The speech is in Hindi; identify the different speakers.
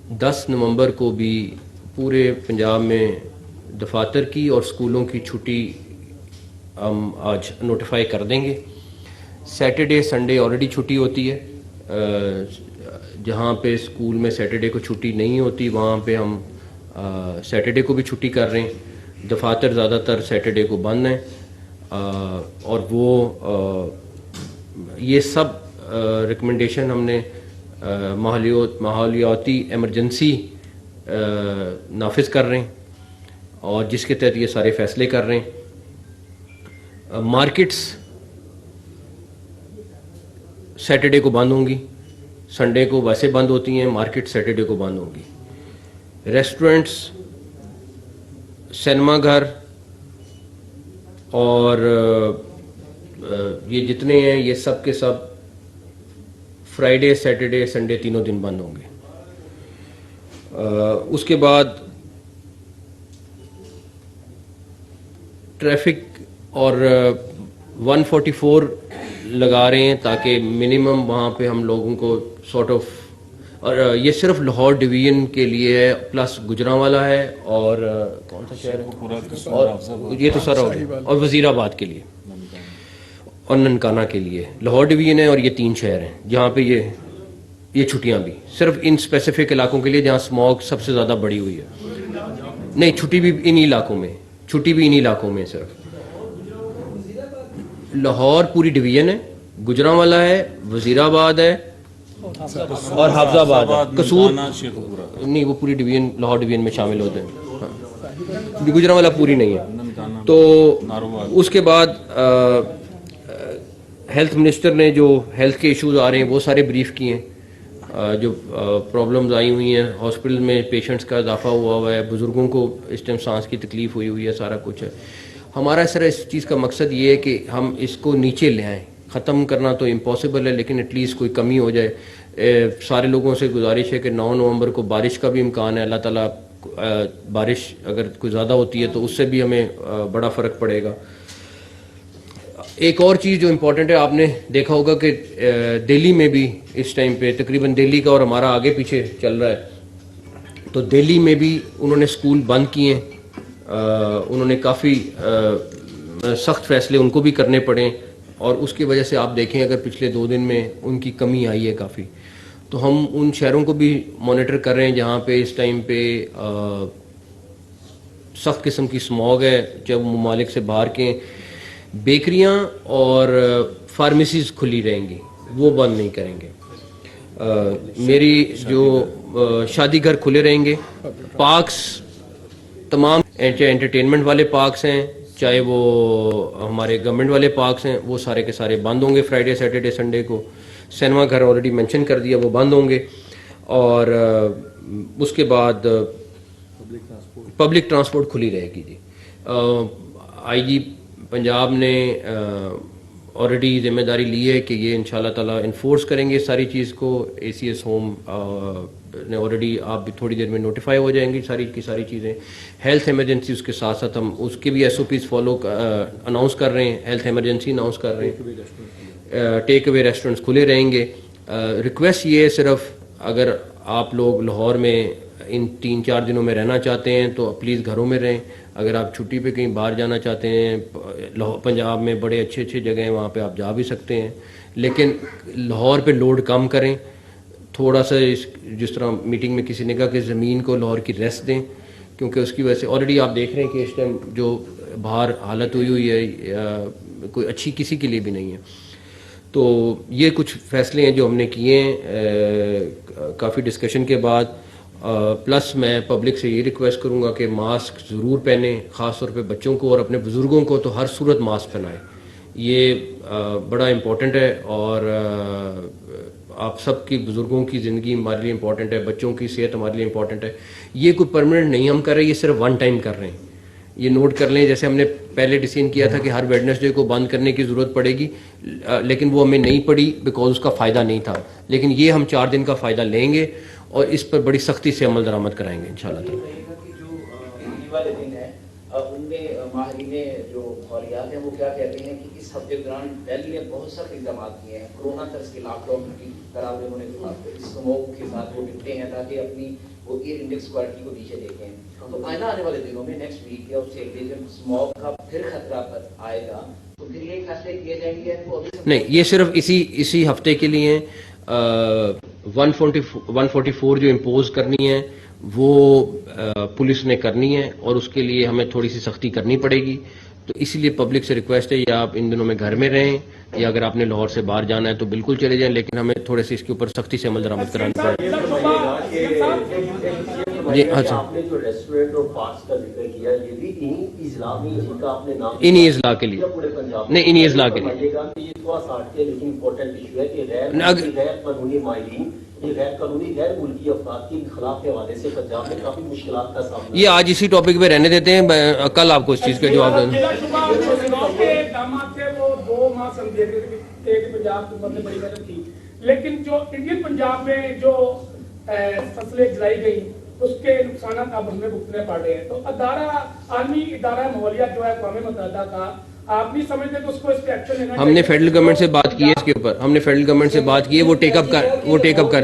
Speaker 1: 10 नवंबर को भी पूरे पंजाब में दफातर की और स्कूलों की छुट्टी हम आज नोटिफाई कर देंगे। सैटरडे संडे ऑलरेडी छुट्टी होती है। जहाँ पे स्कूल में सैटरडे को छुट्टी नहीं होती वहाँ पे हम सैटरडे को भी छुट्टी कर रहे हैं। दफातर ज़्यादातर सैटरडे को बंद हैं और वो ये सब रिकमेंडेशन हमने माहौलियाती एमरजेंसी नाफिज कर रहे हैं और जिसके तहत ये सारे फैसले कर रहे हैं। मार्केट्स सैटरडे को बंद होंगी, संडे को वैसे बंद होती हैं, मार्केट सैटरडे को बंद होंगी। रेस्टोरेंट्स, सिनेमा घर और ये जितने हैं ये सब के सब फ्राइडे सैटरडे संडे तीनों दिन बंद होंगे। उसके बाद ट्रैफिक और 144 लगा रहे हैं ताकि मिनिमम वहाँ पे हम लोगों को सॉर्ट ऑफ, और ये सिर्फ लाहौर डिवीजन के लिए है, प्लस गुजरांवाला है और कौन सा शहर है और ये तो सारा और वजीराबाद के लिए और ननकाना के लिए लाहौर डिवीजन है और ये 3 शहर हैं जहाँ पे ये छुट्टियाँ भी सिर्फ इन स्पेसिफिक इलाकों के लिए जहाँ स्मॉग सबसे ज़्यादा बढ़ी हुई है। नहीं, छुट्टी भी इन्हीं इलाकों में, छुट्टी भी इन्हीं इलाकों में। सिर्फ लाहौर पूरी डिवीजन है, गुजरांवाला है, वजीराबाद है और हाफजाबाद है। कसूर नहीं, वो पूरी डिवीजन लाहौर डिवीजन में शामिल होते हैं। हाँ, गुजरांवाला पूरी नहीं है। तो उसके बाद हेल्थ मिनिस्टर ने जो हेल्थ के इश्यूज आ रहे हैं वो सारे ब्रीफ किए हैं। जो प्रॉब्लम्स आई हुई हैं, हॉस्पिटल में पेशेंट्स का इजाफा हुआ है, बुज़ुर्गों को इस टाइम सांस की तकलीफ़ हुई है, सारा कुछ है। हमारा सर इस चीज़ का मकसद ये है कि हम इसको नीचे ले आएँ। ख़त्म करना तो इम्पॉसिबल है लेकिन एटलीस्ट कोई कमी हो जाए। सारे लोगों से गुजारिश है कि 9 नवंबर को बारिश का भी इम्कान है। अल्लाह ताला बारिश अगर कोई ज़्यादा होती है तो उससे भी हमें बड़ा फ़र्क पड़ेगा। एक और चीज़ जो इम्पोर्टेंट है, आपने देखा होगा कि दिल्ली में भी इस टाइम पे तकरीबन दिल्ली का और हमारा आगे पीछे चल रहा है। तो दिल्ली में भी उन्होंने स्कूल बंद किए हैं। उन्होंने काफ़ी सख्त फैसले उनको भी करने पड़े और उसकी वजह से आप देखें अगर पिछले 2 दिन में उनकी कमी आई है काफ़ी। तो हम उन शहरों को भी मॉनिटर कर रहे हैं जहाँ पे इस टाइम पे सख्त किस्म की स्मॉग है, जब ममालिक से बाहर के। बेकरियां और फार्मेसीज खुली रहेंगी, वो बंद नहीं करेंगे। मेरी जो शादी घर खुले रहेंगे। पार्क्स तमाम, चाहे एंटरटेनमेंट वाले पार्क्स हैं चाहे वो हमारे गवर्नमेंट वाले पार्क्स हैं, वो सारे के सारे बंद होंगे फ्राइडे सैटरडे संडे को। सिनेमा घर ऑलरेडी मेंशन कर दिया, वो बंद होंगे। और उसके बाद पब्लिक ट्रांसपोर्ट खुली रहेगी जी। आईजी पंजाब ने ऑलरेडी जिम्मेदारी ली है कि ये इंशाल्लाह ताला इन्फोर्स करेंगे सारी चीज़ को। ACS होम ने ऑलरेडी, आप भी थोड़ी देर में नोटिफाई हो जाएंगी सारी की सारी चीज़ें। हेल्थ इमरजेंसी उसके साथ साथ हम उसके भी SOPs फॉलो अनाउंस कर रहे हैं, हेल्थ इमरजेंसी अनाउंस कर रहे हैं। टेक अवे रेस्टोरेंट्स खुले रहेंगे। रिक्वेस्ट ये है सिर्फ, अगर आप लोग लाहौर में इन 3-4 दिनों में रहना चाहते हैं तो प्लीज़ घरों में रहें। अगर आप छुट्टी पे कहीं बाहर जाना चाहते हैं, पंजाब में बड़े अच्छे अच्छे जगह हैं, वहाँ पे आप जा भी सकते हैं, लेकिन लाहौर पे लोड कम करें थोड़ा सा। जिस तरह मीटिंग में किसी ने कहा कि ज़मीन को लाहौर की रेस्ट दें, क्योंकि उसकी वजह से ऑलरेडी आप देख रहे हैं कि इस टाइम जो बाहर हालत हुई है कोई अच्छी किसी के लिए भी नहीं है। तो ये कुछ फैसले हैं जो हमने किए हैं काफ़ी डिस्कशन के बाद। प्लस मैं पब्लिक से ये रिक्वेस्ट करूँगा कि मास्क ज़रूर पहने, ख़ास तौर पे बच्चों को और अपने बुज़ुर्गों को तो हर सूरत मास्क पहनाएं। ये बड़ा इम्पोर्टेंट है और आप सब की बुज़ुर्गों की ज़िंदगी हमारे लिए इम्पोर्टेंट है, बच्चों की सेहत हमारे लिए इम्पोर्टेंट है। ये कोई परमानेंट नहीं हम कर रहे, ये सिर्फ 1 टाइम कर रहे हैं। ये नोट कर लें, जैसे हमने पहले डिसीजन किया था कि हर वेडनेसडे को बंद करने की ज़रूरत पड़ेगी, लेकिन वो हमें नहीं पड़ी बिकॉज उसका फ़ायदा नहीं था। लेकिन ये हम 4 दिन का फ़ायदा लेंगे और इस पर बड़ी सख्ती से अमल दरामद कराएंगे इंशाल्लाह।
Speaker 2: उनमें माहरीने जो माहौलियात हैं वो क्या कहते हैं कि इस हफ्ते के दौरान दिल्ली ने बहुत सख्त इकदाम किए हैं, कोरोना तर्ज के लॉकडाउन की तरह उन्होंने स्मोक के साथ वो निपटे हैं ताकि अपनी वो एयर इंडेक्स क्वालिटी को नीचे देखें। तो आइंदा आने वाले दिनों में नेक्स्ट वीक या उससे अगले जब स्मोक का फिर खतरा आएगा तो फिर ये फैसले किए जाएंगे तो अभी
Speaker 1: नहीं, ये सिर्फ इसी हफ्ते के लिए 144 जो इम्पोज करनी है वो पुलिस ने करनी है और उसके लिए हमें थोड़ी सी सख्ती करनी पड़ेगी। तो इसीलिए पब्लिक से रिक्वेस्ट है या आप इन दिनों में घर में रहें या अगर आपने लाहौर से बाहर जाना है तो बिल्कुल चले जाएं, लेकिन हमें थोड़े से इसके ऊपर सख्ती से अमल दरामद कराना पड़ेगा। जी हाँ सर,
Speaker 3: आपने जो रेस्टोरेंट और पार्क्स का जिक्र किया ये भी इन्हीं इजला में जिनका आपने नाम
Speaker 1: इन्हीं इजला के लिए,
Speaker 3: पूरे पंजाब
Speaker 1: नहीं इन्हीं इजला के लिए।
Speaker 3: ये थोड़ा सा हटके लेकिन इम्पोर्टेंट इशू है कि गैर कानूनी माहिरीन, ये गैर कानूनी गैर मुल्की अफराद के खिलाफ के हवाले से पंजाब में काफी मुश्किलात का सामना।
Speaker 1: ये आज इसी टॉपिक पे रहने देते हैं, कल आपको इस चीज का जवाब देना।
Speaker 4: लेकिन जो इंडियन पंजाब में जो फसलें जलाई गई उसके नुकसान अब हमें भुगतने पड़ रहे हैं। तो आलमी इदारा माहौलियात जो है अक़वाम मुत्तहिदा का, आप नहीं समझते तो उसको इस पे एक्शन लेना।
Speaker 1: हमने फेडरल गवर्नमेंट से बात की है इसके ऊपर, हमने फेडरल गवर्नमेंट से बात की है, वो टेकअप कर